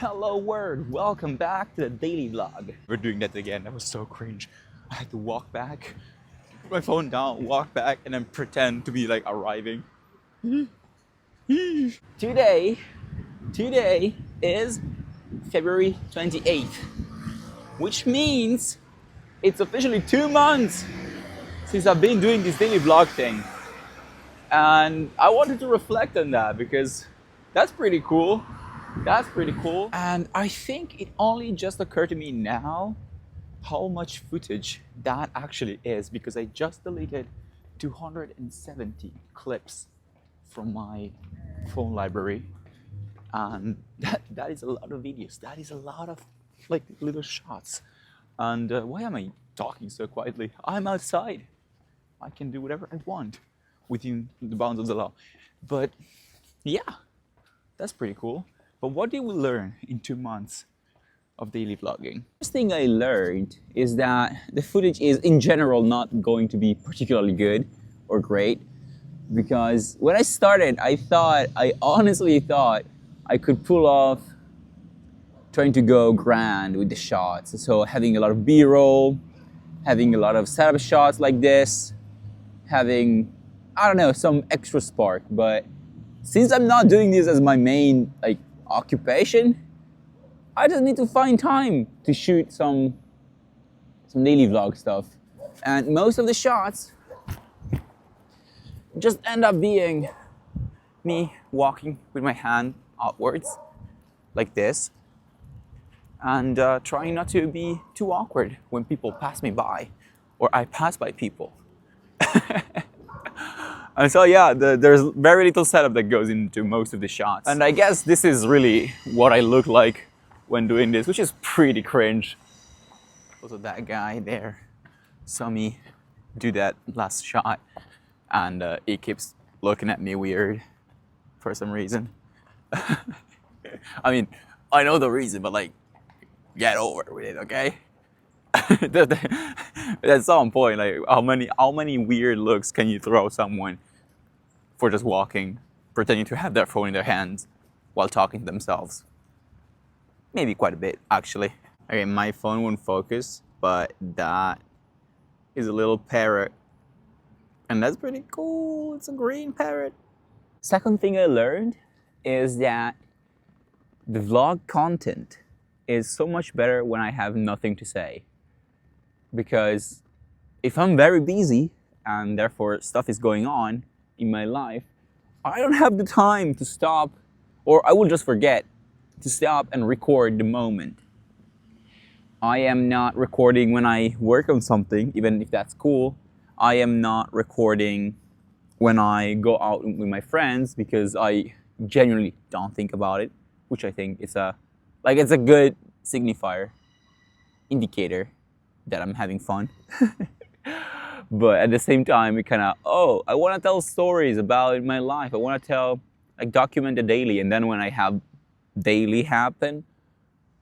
Hello world, welcome back to the daily vlog. We're doing that again. That was so cringe. I had to walk back, put my phone down, walk back, and then pretend to be like arriving. Today is February 28th, which means it's officially 2 months since I've been doing this daily vlog thing. And I wanted to reflect on that because that's pretty cool. That's pretty cool. And I think it only just occurred to me now how much footage that actually is, because I just deleted 270 clips from my phone library. And that is a lot of videos. That is a lot of like little shots. And why am I talking so quietly? I'm outside. I can do whatever I want within the bounds of the law. But yeah, that's pretty cool. But what did we learn in 2 months of daily vlogging? First thing I learned is that the footage is in general not going to be particularly good or great, because when I started, I honestly thought I could pull off trying to go grand with the shots. So having a lot of B-roll, having a lot of setup shots like this, having, I don't know, some extra spark. But since I'm not doing this as my main like occupation, I just need to find time to shoot some daily vlog stuff. And most of the shots just end up being me walking with my hand outwards like this, and trying not to be too awkward when people pass me by or I pass by people. And so yeah, there's very little setup that goes into most of the shots. And I guess this is really what I look like when doing this, which is pretty cringe. Also, that guy there saw me do that last shot, and he keeps looking at me weird for some reason. I mean, I know the reason, but like, get over with it, okay? At some point, like, how many weird looks can you throw someone for just walking, pretending to have their phone in their hands while talking to themselves? Maybe quite a bit, actually. Okay, my phone won't focus, but that is a little parrot, and that's pretty cool. It's a green parrot. Second thing I learned is that the vlog content is so much better when I have nothing to say. Because if I'm very busy and therefore stuff is going on in my life, I don't have the time to stop, or I will just forget to stop and record the moment. I am not recording when I work on something, even if that's cool. I am not recording when I go out with my friends, because I genuinely don't think about it, which I think is it's a good signifier, indicator that I'm having fun. But at the same time, it kind of, I want to tell stories about my life. I want to document the daily. And then when I have daily happen,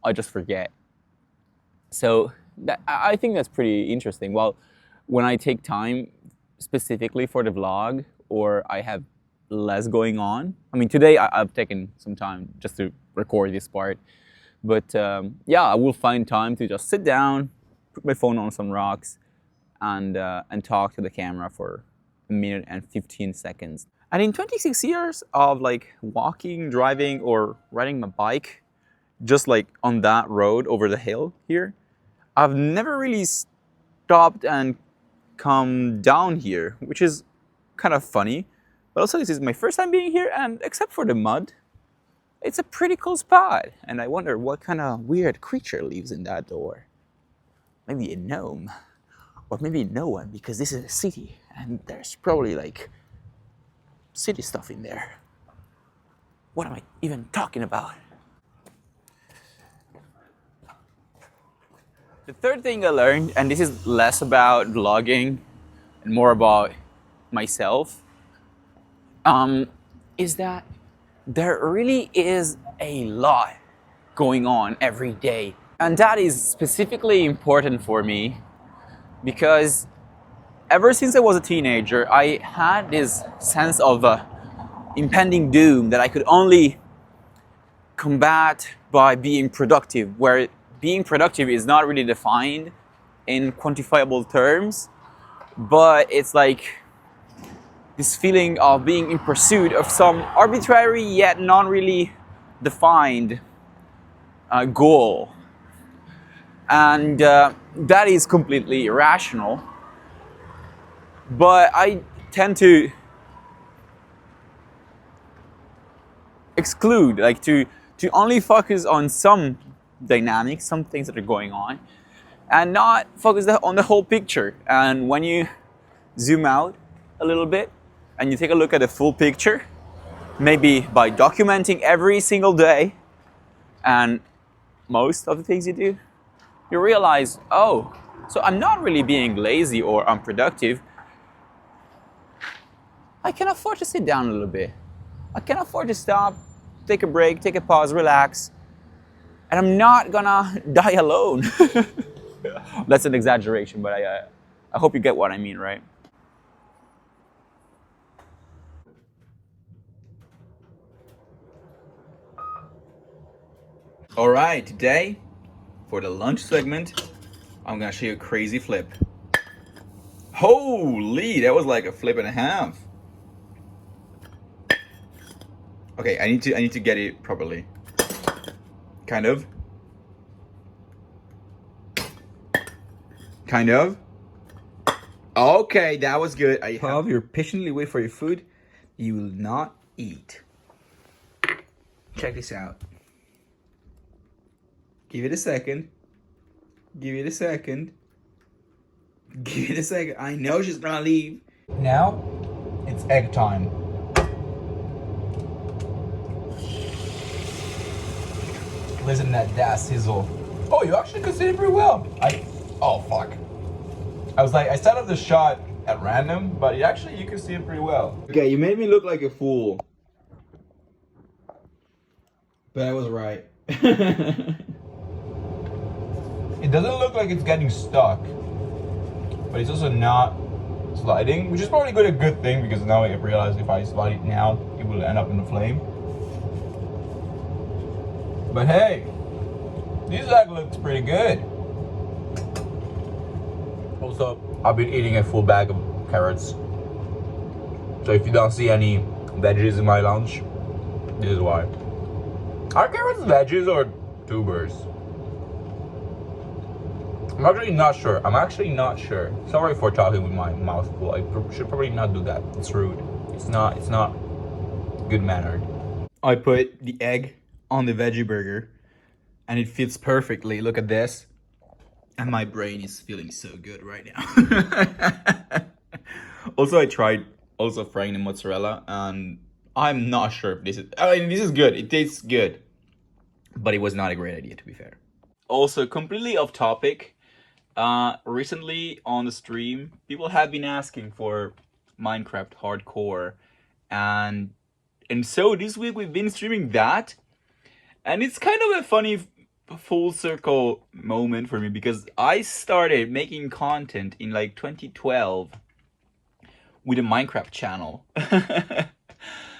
I just forget. So I think that's pretty interesting. Well, when I take time specifically for the vlog, or I have less going on. I mean, today I've taken some time just to record this part. But yeah, I will find time to just sit down, put my phone on some rocks, and talk to the camera for 1 minute and 15 seconds. And in 26 years of like walking, driving, or riding my bike, just like on that road over the hill here, I've never really stopped and come down here, which is kind of funny. But also, this is my first time being here, and except for the mud, it's a pretty cool spot. And I wonder what kind of weird creature lives in that door. Maybe a gnome. Or maybe no one, because this is a city, and there's probably like city stuff in there. What am I even talking about? The third thing I learned, and this is less about vlogging and more about myself, is that there really is a lot going on every day. And that is specifically important for me because ever since I was a teenager, I had this sense of impending doom that I could only combat by being productive, where being productive is not really defined in quantifiable terms, but it's like this feeling of being in pursuit of some arbitrary yet not really defined goal. And that is completely irrational. But I tend to exclude, like to only focus on some dynamics, some things that are going on, and not focus on the whole picture. And when you zoom out a little bit and you take a look at the full picture, maybe by documenting every single day and most of the things you do, you realize, oh, so I'm not really being lazy or unproductive. I can afford to sit down a little bit. I can afford to stop, take a break, take a pause, relax, and I'm not gonna die alone. That's an exaggeration, but I hope you get what I mean, right? All right, today, for the lunch segment, I'm gonna show you a crazy flip. Holy, that was like a flip and a half. Okay, I need to get it properly. Kind of. Kind of. Okay, that was good. While you're patiently wait for your food, you will not eat. Check this out. Give it a second. Give it a second. Give it a second. I know she's gonna leave. Now, it's egg time. Listen to that sizzle. Oh, you actually could see it pretty well. Oh fuck. I was like, I set up the shot at random, but you could see it pretty well. Okay, you made me look like a fool. But I was right. It doesn't look like it's getting stuck, but it's also not sliding, which is probably a good thing, because now I realize if I slide it now, it will end up in the flame. But hey, this egg looks pretty good. Also, I've been eating a full bag of carrots. So if you don't see any veggies in my lunch, this is why. Are carrots veggies or tubers? I'm actually not sure. Sorry for talking with my mouth full. I should probably not do that. It's rude. It's not good mannered. I put the egg on the veggie burger and it fits perfectly. Look at this. And my brain is feeling so good right now. Also, I tried frying the mozzarella, and I'm not sure if this is good. It tastes good, but it was not a great idea, to be fair. Also, completely off topic. Recently on the stream, people have been asking for Minecraft Hardcore, and so this week we've been streaming that, and it's kind of a funny full circle moment for me, because I started making content in like 2012 with a Minecraft channel.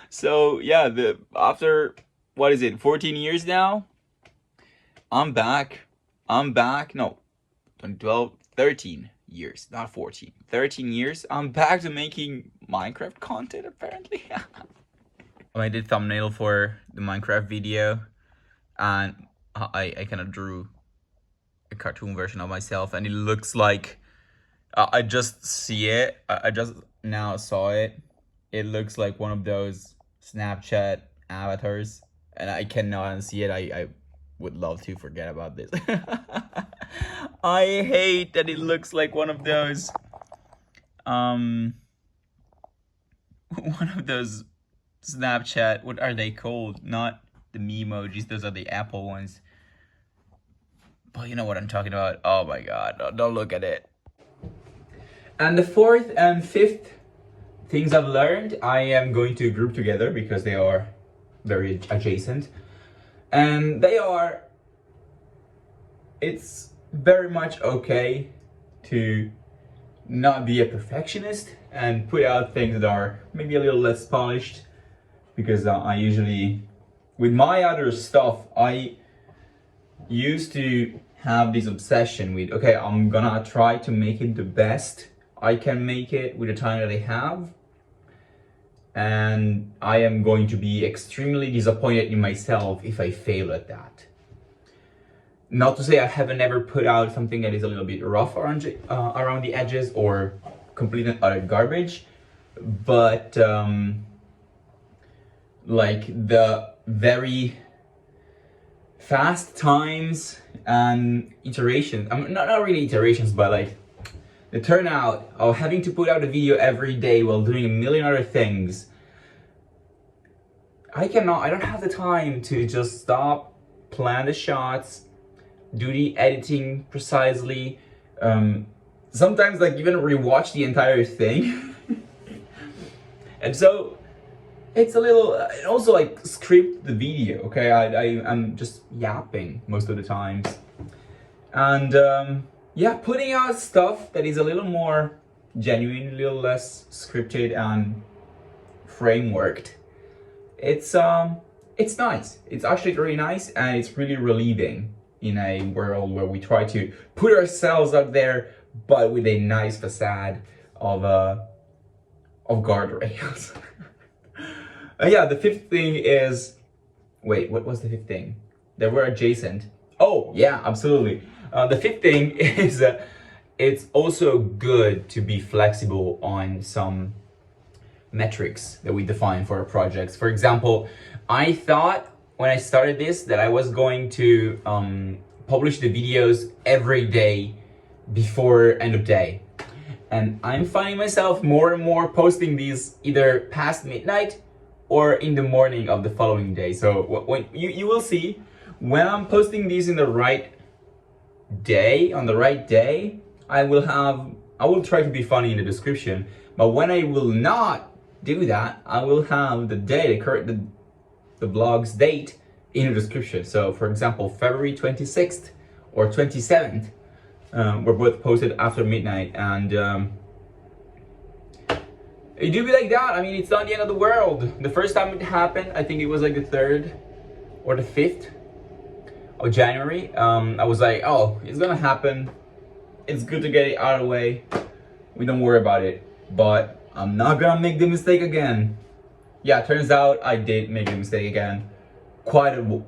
So yeah, after what is it, 14 years now, I'm back. No, 2012, 13 years, not 14, 13 years. I'm back to making Minecraft content, apparently. I did thumbnail for the Minecraft video, and I kind of drew a cartoon version of myself, and it looks like I just see it. I just now saw it. It looks like one of those Snapchat avatars, and I cannot unsee it. I would love to forget about this. I hate that it looks like one of those Snapchat, what are they called? Not the memojis, those are the Apple ones. But you know what I'm talking about. Oh my god, don't look at it. And the fourth and fifth things I've learned, I am going to group together because they are very adjacent. And it's very much okay to not be a perfectionist and put out things that are maybe a little less polished, because I usually, with my other stuff, I used to have this obsession with, okay, I'm gonna try to make it the best I can make it with the time that I have, and I am going to be extremely disappointed in myself if I fail at that. Not to say I haven't ever put out something that is a little bit rough around the edges or complete and utter garbage, but like the very fast times and iterations, not really iterations, but like the turnout of having to put out a video every day while doing a million other things. I don't have the time to just stop, plan the shots, do the editing precisely, sometimes like even rewatch the entire thing. And so it's a little, and also like script the video, okay? I'm just yapping most of the times. And yeah, putting out stuff that is a little more genuine, a little less scripted and frameworked. It's nice. It's actually really nice, and it's really relieving in a world where we try to put ourselves out there, but with a nice facade of guardrails. Yeah, the fifth thing is, wait, what was the fifth thing? They were adjacent. Oh, yeah, absolutely. The fifth thing is it's also good to be flexible on some metrics that we define for our projects. For example, I thought when I started this that I was going to publish the videos every day before end of day. And I'm finding myself more and more posting these either past midnight or in the morning of the following day. So when you will see when I'm posting these in the right day, on the right day, I will try to be funny in the description. But when I will not do that, I will have the day, the blog's date in the description. So for example, February 26th or 27th were both posted after midnight, and it do be like that. I mean, it's not the end of the world. The first time it happened, I think it was like the 3rd or the 5th of January. I was like, oh, it's gonna happen. It's good to get it out of the way. We don't worry about it. But I'm not gonna make the mistake again. Yeah, turns out I did make the mistake again. Quite a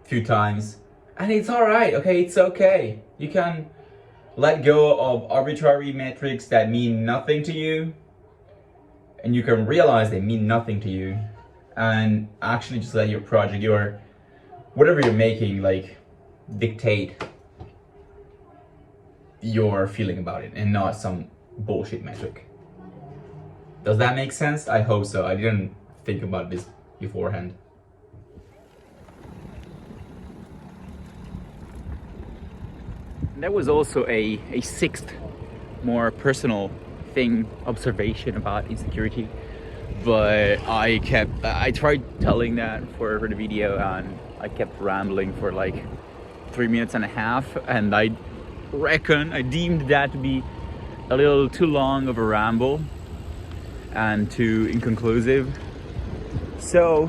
few times. And it's alright, okay? It's okay. You can let go of arbitrary metrics that mean nothing to you. And you can realize they mean nothing to you. And actually just let your project, whatever you're making, like, dictate your feeling about it and not some bullshit metric. Does that make sense? I hope so. I didn't think about this beforehand. There was also a sixth, more personal observation about insecurity, but I tried telling that for the video, and I kept rambling for like 3 minutes and a half, and I deemed that to be a little too long of a ramble and too inconclusive. So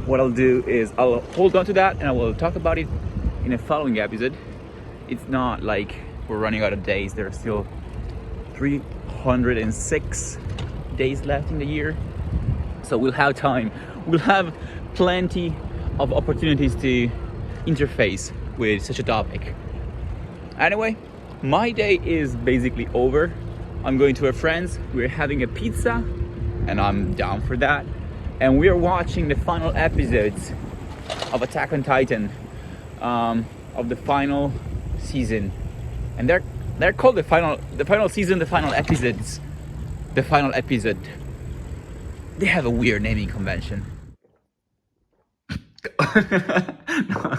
what I'll do is I'll hold on to that and I will talk about it in a following episode. It's not like we're running out of days. There are still 306 days left in the year, so we'll have time. We'll have plenty of opportunities to interface with such a topic. Anyway, my day is basically over. I'm going to a friend's, we're having a pizza, and I'm down for that. And we're watching the final episodes of Attack on Titan, of the final season. And they're called the final season, the final episodes, the final episode. They have a weird naming convention. No.